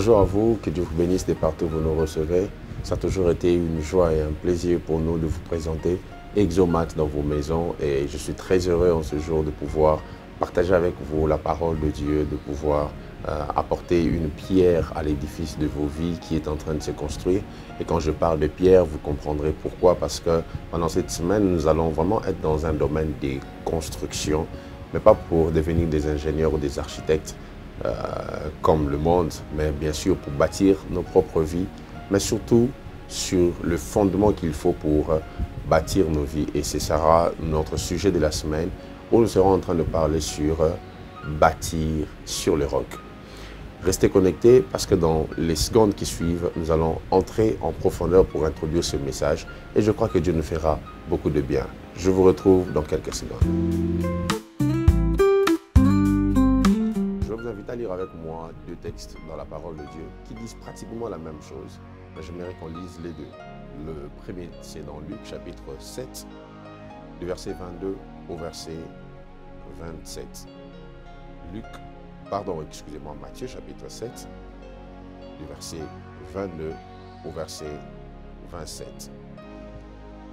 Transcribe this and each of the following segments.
Bonjour à vous, que Dieu vous bénisse de partout où vous nous recevez. Ça a toujours été une joie et un plaisir pour nous de vous présenter Exomax dans vos maisons et je suis très heureux en ce jour de pouvoir partager avec vous la parole de Dieu, de pouvoir apporter une pierre à l'édifice de vos vies qui est en train de se construire. Et quand je parle de pierre, vous comprendrez pourquoi, parce que pendant cette semaine, nous allons vraiment être dans un domaine des constructions, mais pas pour devenir des ingénieurs ou des architectes, comme le monde, mais bien sûr pour bâtir nos propres vies, mais surtout sur le fondement qu'il faut pour bâtir nos vies. Et ce sera notre sujet de la semaine où nous serons en train de parler sur bâtir sur le roc. Restez connectés parce que dans les secondes qui suivent, nous allons entrer en profondeur pour introduire ce message et je crois que Dieu nous fera beaucoup de bien. Je vous retrouve dans quelques secondes. Je vous invite à lire avec moi deux textes dans la parole de Dieu qui disent pratiquement la même chose. Mais j'aimerais qu'on lise les deux. Le premier, c'est dans Luc chapitre 7, du verset 22 au verset 27. Matthieu chapitre 7, du verset 22 au verset 27.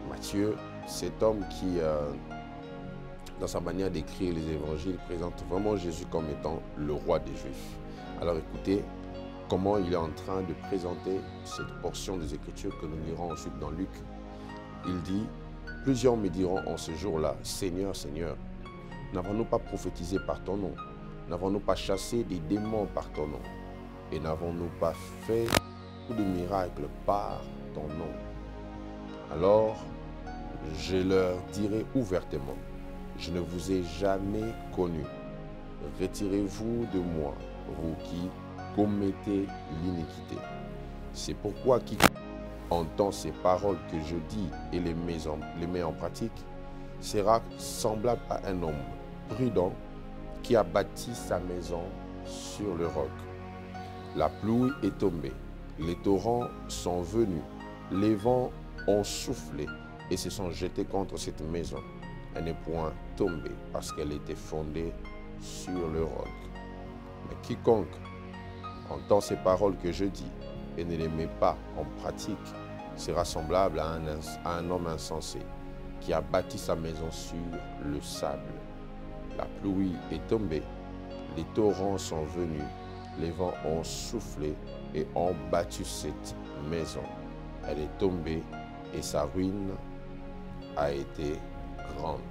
Matthieu, cet homme qui, dans sa manière d'écrire les évangiles, présente vraiment Jésus comme étant le roi des Juifs. Alors écoutez comment il est en train de présenter cette portion des Écritures que nous lirons ensuite dans Luc. Il dit, « Plusieurs me diront en ce jour-là, Seigneur, Seigneur, n'avons-nous pas prophétisé par ton nom? N'avons-nous pas chassé des démons par ton nom? Et n'avons-nous pas fait beaucoup de miracles par ton nom? Alors, je leur dirai ouvertement, je ne vous ai jamais connu. Retirez-vous de moi, vous qui commettez l'iniquité. C'est pourquoi quiconque entend ces paroles que je dis et les met en pratique sera semblable à un homme prudent qui a bâti sa maison sur le roc. La pluie est tombée, les torrents sont venus, les vents ont soufflé et se sont jetés contre cette maison. Elle n'est point tombée parce qu'elle était fondée sur le roc. Mais quiconque entend ces paroles que je dis et ne les met pas en pratique sera semblable à un homme insensé qui a bâti sa maison sur le sable. La pluie est tombée, les torrents sont venus, les vents ont soufflé et ont battu cette maison. Elle est tombée et sa ruine a été grande.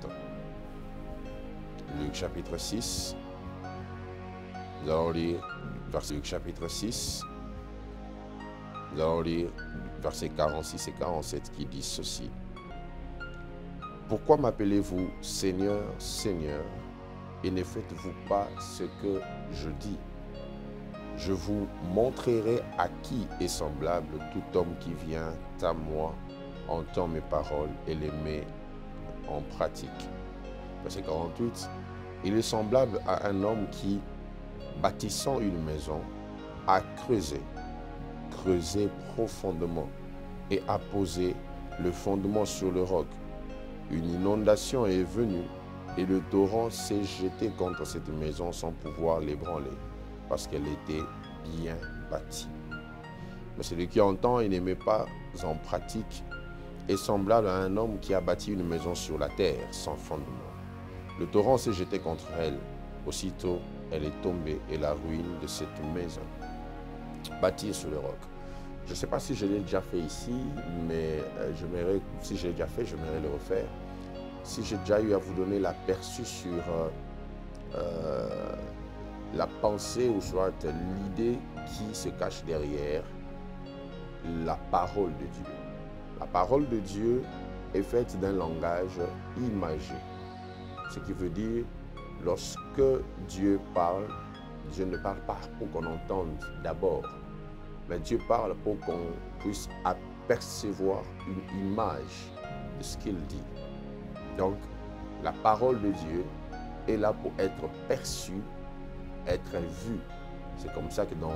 Luc chapitre 6, nous allons lire Luc chapitre 6, nous allons lire versets 46 et 47 qui disent ceci. Pourquoi m'appelez-vous Seigneur, Seigneur, et ne faites-vous pas ce que je dis? Je vous montrerai à qui est semblable tout homme qui vient à moi, entend mes paroles et les met en pratique. Verset 48. Il est semblable à un homme qui, bâtissant une maison, a creusé profondément et a posé le fondement sur le roc. Une inondation est venue et le torrent s'est jeté contre cette maison sans pouvoir l'ébranler parce qu'elle était bien bâtie. Mais celui qui entend et ne met pas en pratique est semblable à un homme qui a bâti une maison sur la terre sans fondement. Le torrent s'est jeté contre elle. Aussitôt, elle est tombée et la ruine de cette maison. Bâtir sur le roc. Je ne sais pas si je l'ai déjà fait ici, mais si je l'ai déjà fait, j'aimerais le refaire. Si j'ai déjà eu à vous donner l'aperçu sur la pensée ou soit l'idée qui se cache derrière la parole de Dieu. La parole de Dieu est faite d'un langage imagé. Ce qui veut dire, lorsque Dieu parle, Dieu ne parle pas pour qu'on entende d'abord, mais Dieu parle pour qu'on puisse apercevoir une image de ce qu'il dit. Donc, la parole de Dieu est là pour être perçue, être vue. C'est comme ça que dans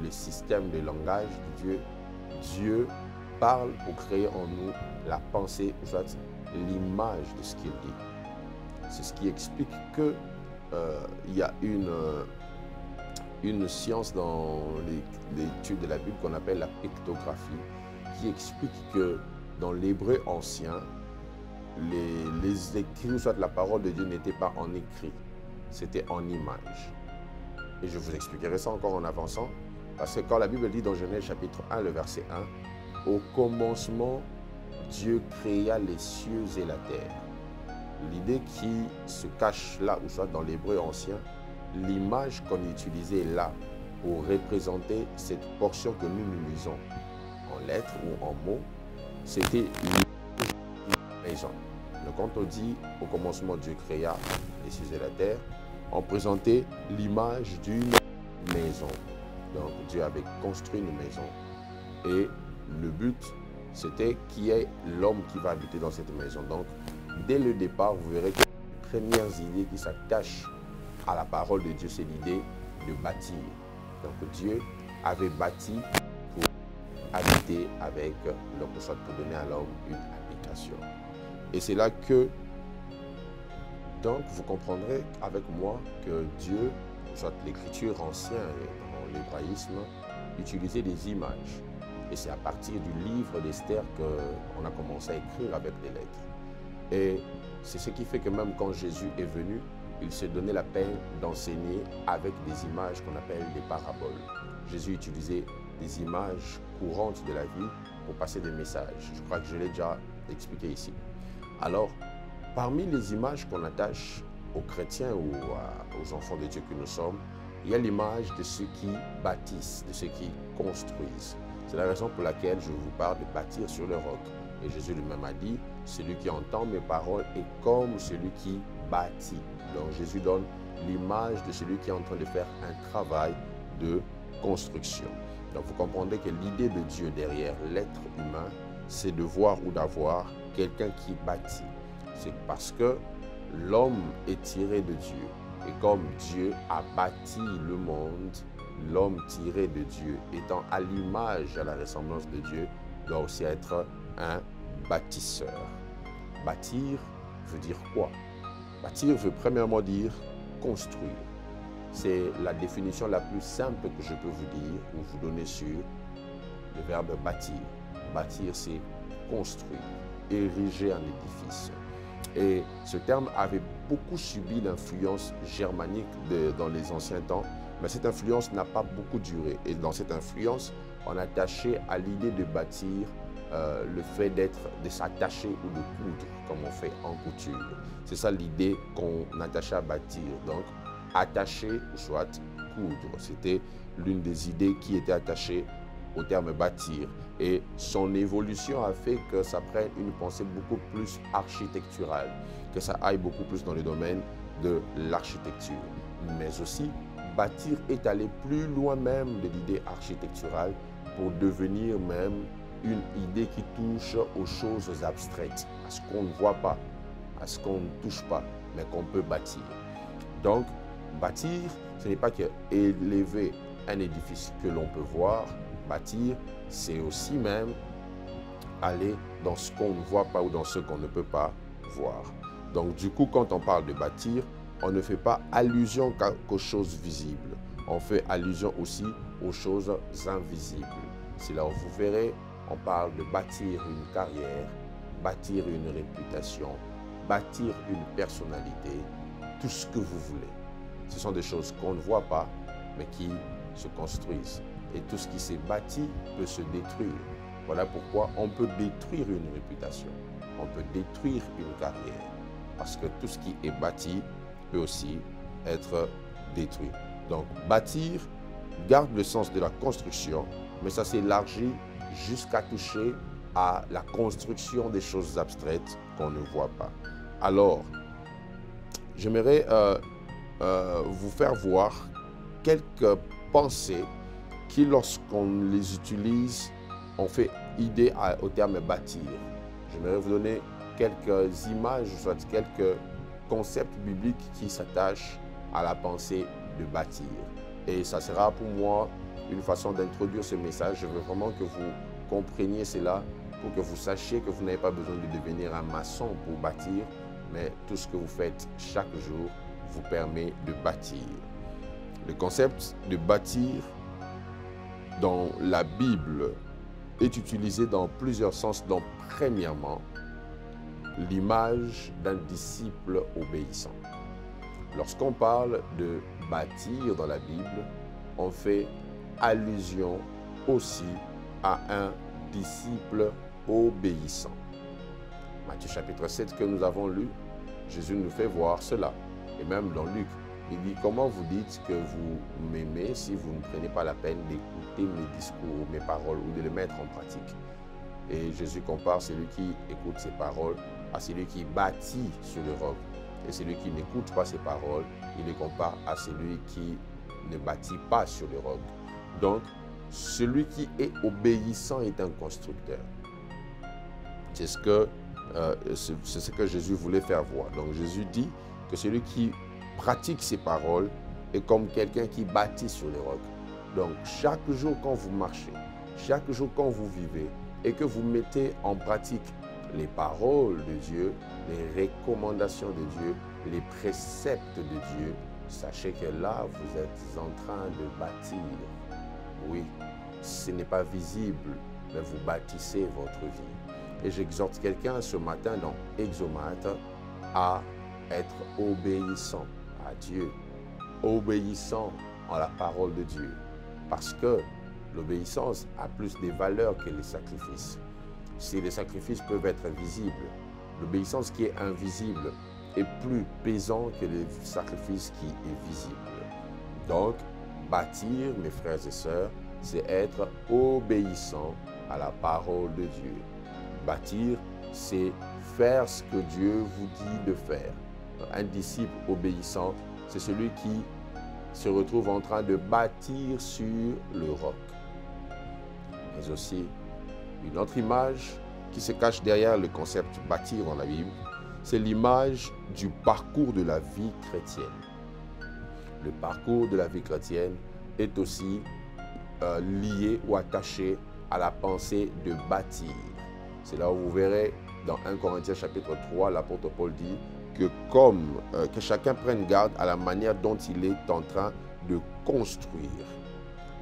le système de langage de Dieu, Dieu parle pour créer en nous la pensée, soit l'image de ce qu'il dit. C'est ce qui explique qu'il y a une science dans étude de la Bible qu'on appelle la pictographie, qui explique que dans l'hébreu ancien, les écrits, soit la parole de Dieu n'était pas en écrit, c'était en image. Et je vous expliquerai ça encore en avançant, parce que quand la Bible dit dans Genèse chapitre 1, le verset 1, « Au commencement, Dieu créa les cieux et la terre ». L'idée qui se cache là, ou soit dans l'hébreu ancien, l'image qu'on utilisait là pour représenter cette portion que nous lisons en lettres ou en mots, c'était une maison. Donc quand on dit au commencement Dieu créa les cieux et la terre, on présentait l'image d'une maison. Donc Dieu avait construit une maison et le but c'était qu'il y ait l'homme qui va habiter dans cette maison. Donc dès le départ, vous verrez que les premières idées qui s'attachent à la parole de Dieu, c'est l'idée de bâtir. Donc Dieu avait bâti pour habiter avec l'homme, soit pour donner à l'homme une habitation. Et c'est là que, donc, vous comprendrez avec moi que Dieu, soit l'écriture ancienne dans l'hébraïsme, utilisait des images. Et c'est à partir du livre d'Esther qu'on a commencé à écrire avec des lettres. Et c'est ce qui fait que même quand Jésus est venu, il s'est donné la peine d'enseigner avec des images qu'on appelle des paraboles. Jésus utilisait des images courantes de la vie pour passer des messages. Je crois que je l'ai déjà expliqué ici. Alors, parmi les images qu'on attache aux chrétiens ou aux enfants de Dieu que nous sommes, il y a l'image de ceux qui bâtissent, de ceux qui construisent. C'est la raison pour laquelle je vous parle de bâtir sur le roc. Et Jésus lui-même a dit, celui qui entend mes paroles est comme celui qui bâtit. Donc Jésus donne l'image de celui qui est en train de faire un travail de construction. Donc vous comprendrez que l'idée de Dieu derrière l'être humain, c'est de voir ou d'avoir quelqu'un qui bâtit. C'est parce que l'homme est tiré de Dieu. Et comme Dieu a bâti le monde, l'homme tiré de Dieu, étant à l'image, à la ressemblance de Dieu, doit aussi être un bâtisseur. Bâtir veut dire quoi? Bâtir veut premièrement dire construire. C'est la définition la plus simple que je peux vous dire ou vous donner sur le verbe bâtir. Bâtir, c'est construire, ériger un édifice. Et ce terme avait beaucoup subi l'influence germanique dans les anciens temps, mais cette influence n'a pas beaucoup duré. Et dans cette influence, on attachait à l'idée de bâtir le fait de s'attacher ou de coudre, comme on fait en couture. C'est ça l'idée qu'on attachait à bâtir. Donc, attacher ou soit coudre. C'était l'une des idées qui était attachée au terme bâtir. Et son évolution a fait que ça prenne une pensée beaucoup plus architecturale, que ça aille beaucoup plus dans le domaine de l'architecture. Mais aussi, bâtir est allé plus loin même de l'idée architecturale pour devenir même une idée qui touche aux choses abstraites, à ce qu'on ne voit pas, à ce qu'on ne touche pas, mais qu'on peut bâtir. Donc, bâtir, ce n'est pas que élever un édifice que l'on peut voir. Bâtir, c'est aussi même aller dans ce qu'on ne voit pas ou dans ce qu'on ne peut pas voir. Donc, du coup, quand on parle de bâtir, on ne fait pas allusion qu'aux choses visibles. On fait allusion aussi aux choses invisibles. C'est là où vous verrez, on parle de bâtir une carrière, bâtir une réputation, bâtir une personnalité, tout ce que vous voulez. Ce sont des choses qu'on ne voit pas, mais qui se construisent. Et tout ce qui s'est bâti peut se détruire. Voilà pourquoi on peut détruire une réputation, on peut détruire une carrière. Parce que tout ce qui est bâti peut aussi être détruit. Donc, bâtir garde le sens de la construction, mais ça s'élargit jusqu'à toucher à la construction des choses abstraites qu'on ne voit pas. Alors, j'aimerais vous faire voir quelques pensées qui, lorsqu'on les utilise, on fait idée au terme bâtir. J'aimerais vous donner quelques images, soit quelques concepts bibliques qui s'attachent à la pensée de bâtir. Et ça sera pour moi une façon d'introduire ce message. Je veux vraiment que vous compreniez cela pour que vous sachiez que vous n'avez pas besoin de devenir un maçon pour bâtir, mais tout ce que vous faites chaque jour vous permet de bâtir. Le concept de bâtir dans la Bible est utilisé dans plusieurs sens. Donc, premièrement, l'image d'un disciple obéissant. Lorsqu'on parle de bâtir dans la Bible, on fait allusion aussi à un disciple obéissant. Matthieu chapitre 7 que nous avons lu, Jésus nous fait voir cela. Et même dans Luc, il dit, comment vous dites que vous m'aimez si vous ne prenez pas la peine d'écouter mes discours, mes paroles ou de les mettre en pratique? Et Jésus compare celui qui écoute ses paroles à celui qui bâtit sur le roc. Et celui qui n'écoute pas ses paroles, il les compare à celui qui ne bâtit pas sur le roc. Donc, celui qui est obéissant est un constructeur. C'est ce que Jésus voulait faire voir. Donc, Jésus dit que celui qui pratique ses paroles est comme quelqu'un qui bâtit sur le roc. Donc, chaque jour quand vous marchez, chaque jour quand vous vivez et que vous mettez en pratique les paroles de Dieu, les recommandations de Dieu, les préceptes de Dieu, sachez que là, vous êtes en train de bâtir. Oui, ce n'est pas visible, mais vous bâtissez votre vie. Et j'exhorte quelqu'un ce matin dans Exomate à être obéissant à Dieu, obéissant à la parole de Dieu. Parce que l'obéissance a plus de valeur que les sacrifices. Si les sacrifices peuvent être visibles, l'obéissance qui est invisible est plus pesant que le sacrifice qui est visible. Donc, bâtir, mes frères et sœurs, c'est être obéissant à la parole de Dieu. Bâtir, c'est faire ce que Dieu vous dit de faire. Un disciple obéissant, c'est celui qui se retrouve en train de bâtir sur le roc. Mais aussi, une autre image qui se cache derrière le concept bâtir dans la Bible, c'est l'image du parcours de la vie chrétienne. Le parcours de la vie chrétienne est aussi lié ou attaché à la pensée de bâtir. C'est là où vous verrez dans 1 Corinthiens chapitre 3, l'apôtre Paul dit que chacun prenne garde à la manière dont il est en train de construire.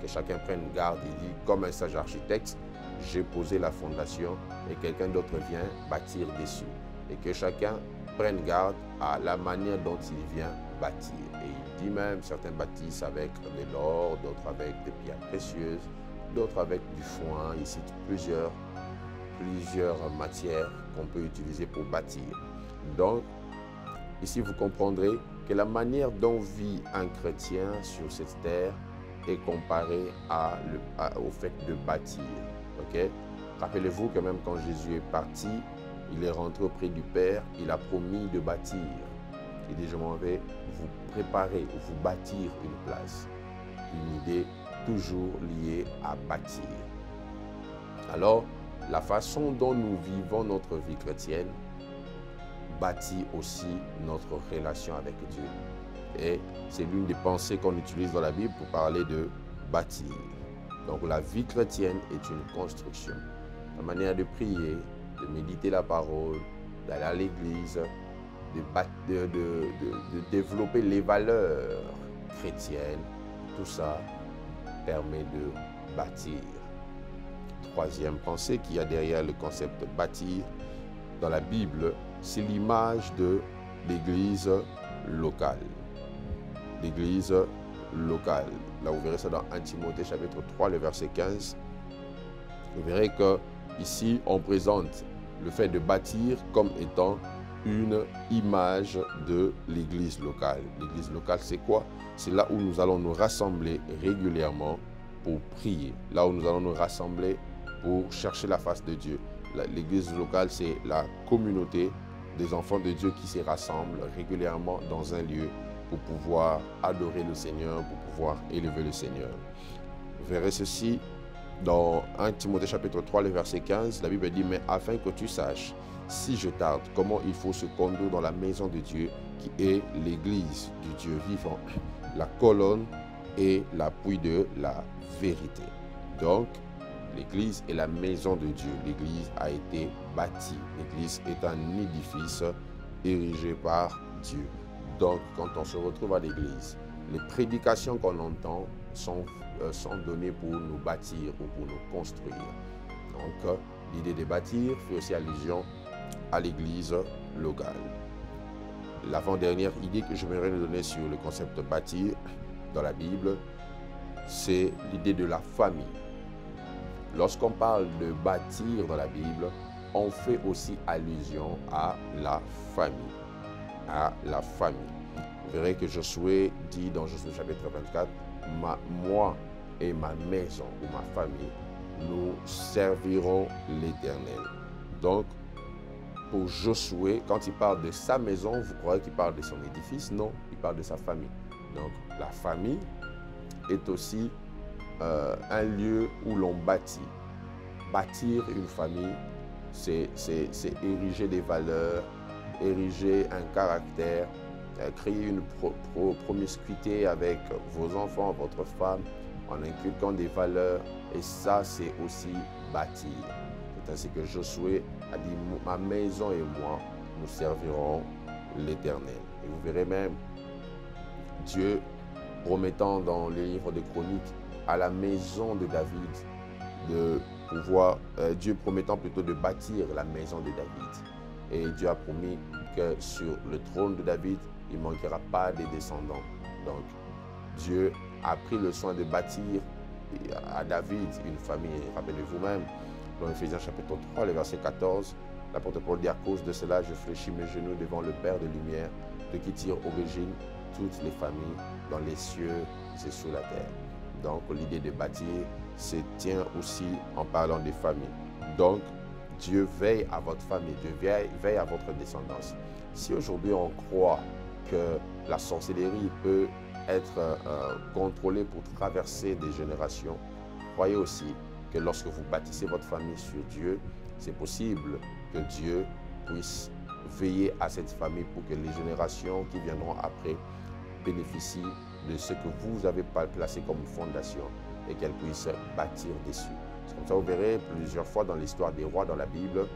Que chacun prenne garde, il dit, comme un sage architecte, j'ai posé la fondation et quelqu'un d'autre vient bâtir dessus. Et que chacun prenne garde à la manière dont il vient bâtir. Et il dit même, certains bâtissent avec de l'or, d'autres avec des pierres précieuses, d'autres avec du foin. Il cite plusieurs matières qu'on peut utiliser pour bâtir. Donc, ici vous comprendrez que la manière dont vit un chrétien sur cette terre est comparée au fait de bâtir. Okay? Rappelez-vous que même quand Jésus est parti, il est rentré auprès du Père, il a promis de bâtir. Il dit, je m'en vais vous préparer ou vous bâtir une place. Une idée toujours liée à bâtir. Alors, la façon dont nous vivons notre vie chrétienne bâtit aussi notre relation avec Dieu. Et c'est l'une des pensées qu'on utilise dans la Bible pour parler de bâtir. Donc la vie chrétienne est une construction. La manière de prier, de méditer la parole, d'aller à l'église, de développer les valeurs chrétiennes, tout ça permet de bâtir. Troisième pensée qu'il y a derrière le concept de bâtir dans la Bible, c'est l'image de l'église locale. L'église locale. Là, vous verrez ça dans 1 Timothée chapitre 3, le verset 15. Vous verrez que ici, on présente le fait de bâtir comme étant une image de l'église locale. L'église locale, c'est quoi? C'est là où nous allons nous rassembler régulièrement pour prier. Là où nous allons nous rassembler pour chercher la face de Dieu. L'église locale, c'est la communauté des enfants de Dieu qui se rassemblent régulièrement dans un lieu pour pouvoir adorer le Seigneur, pour pouvoir élever le Seigneur. Vous verrez ceci dans 1 Timothée chapitre 3, le verset 15. La Bible dit, mais afin que tu saches, si je tarde, comment il faut se conduire dans la maison de Dieu, qui est l'église du Dieu vivant, la colonne et l'appui de la vérité. Donc, l'église est la maison de Dieu. L'église a été bâtie. L'église est un édifice érigé par Dieu. Donc, quand on se retrouve à l'église, les prédications qu'on entend sont sont donnés pour nous bâtir ou pour nous construire. Donc, l'idée de bâtir fait aussi allusion à l'Église locale. L'avant-dernière idée que je voudrais nous donner sur le concept de bâtir dans la Bible, c'est l'idée de la famille. Lorsqu'on parle de bâtir dans la Bible, on fait aussi allusion à la famille. À la famille. Vous verrez que Josué dit dans Josué chapitre 24, moi et ma maison ou ma famille, nous servirons l'Éternel. Donc, pour Josué, quand il parle de sa maison, vous croyez qu'il parle de son édifice? Non, il parle de sa famille. Donc, la famille est aussi un lieu où l'on bâtit. Bâtir une famille, c'est ériger des valeurs, ériger un caractère, créer une promiscuité avec vos enfants, votre femme, en inculquant des valeurs. Et ça, c'est aussi bâtir. C'est ainsi que Josué a dit, ma maison et moi, nous servirons l'Éternel. Et vous verrez même Dieu promettant dans les livres des Chroniques à la maison de David de pouvoir, Dieu promettant plutôt de bâtir la maison de David. Et Dieu a promis que sur le trône de David, il ne manquera pas des descendants. Donc, Dieu a pris le soin de bâtir à David une famille. Rappelez-vous même, dans Éphésiens chapitre 3, le verset 14, l'apôtre Paul dit, à cause de cela, je fléchis mes genoux devant le Père de lumière, de qui tire origine toutes les familles dans les cieux et sous la terre. Donc, l'idée de bâtir se tient aussi en parlant des familles. Donc, Dieu veille à votre famille, Dieu veille à votre descendance. Si aujourd'hui on croit que la sorcellerie peut être contrôlée pour traverser des générations, croyez aussi que lorsque vous bâtissez votre famille sur Dieu, c'est possible que Dieu puisse veiller à cette famille pour que les générations qui viendront après bénéficient de ce que vous avez placé comme fondation et qu'elles puissent bâtir dessus. C'est comme ça, vous verrez plusieurs fois dans l'histoire des rois dans la Bible,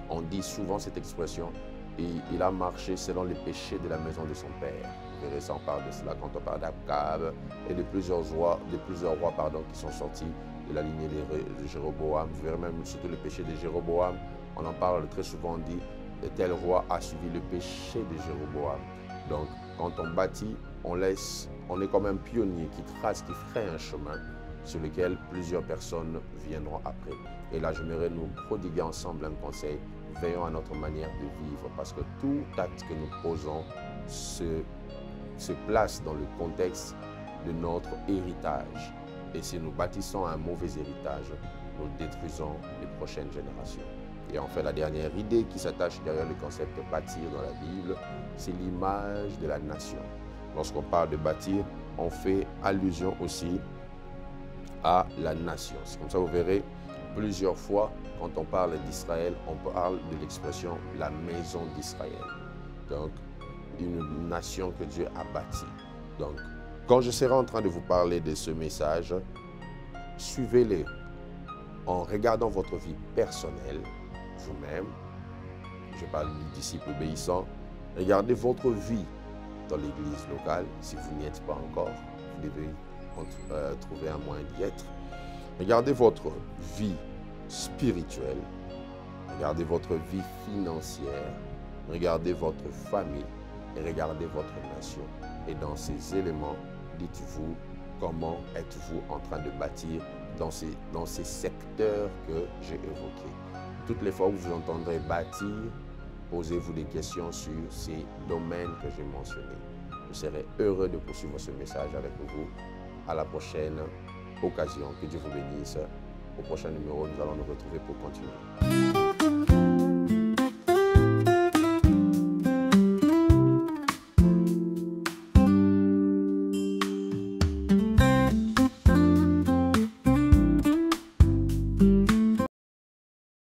on dit souvent cette expression, il a marché selon les péchés de la maison de son père. Vous verrez ça, on parle de cela quand on parle d'Akab et de plusieurs rois qui sont sortis de la lignée de Jéroboam. Vous verrez même surtout le péché de Jéroboam. On en parle très souvent, on dit tel roi a suivi le péché de Jéroboam. Donc, quand on bâtit, on est comme un pionnier qui ferait un chemin sur lequel plusieurs personnes viendront après. Et là, j'aimerais nous prodiguer ensemble un conseil. Veillons à notre manière de vivre, parce que tout acte que nous posons se place dans le contexte de notre héritage. Et si nous bâtissons un mauvais héritage, nous détruisons les prochaines générations. Et enfin, la dernière idée qui s'attache derrière le concept de bâtir dans la Bible, c'est l'image de la nation. Lorsqu'on parle de bâtir, on fait allusion aussi à la nation. C'est comme ça, vous verrez, plusieurs fois, quand on parle d'Israël, on parle de l'expression « la maison d'Israël ». Donc, une nation que Dieu a bâtie. Donc, quand je serai en train de vous parler de ce message, suivez-le en regardant votre vie personnelle, vous-même. Je parle du disciple obéissant. Regardez votre vie dans l'église locale. Si vous n'y êtes pas encore, vous devez trouver un moyen d'y être. Regardez votre vie spirituelle. Regardez votre vie financière. Regardez votre famille et regardez votre nation. Et dans ces éléments, dites-vous comment êtes-vous en train de bâtir dans ces secteurs que j'ai évoqués. Toutes les fois où vous entendrez bâtir, posez-vous des questions sur ces domaines que j'ai mentionnés. Je serai heureux de poursuivre ce message avec vous. À la prochaine occasion. Que Dieu vous bénisse. Au prochain numéro, nous allons nous retrouver pour continuer.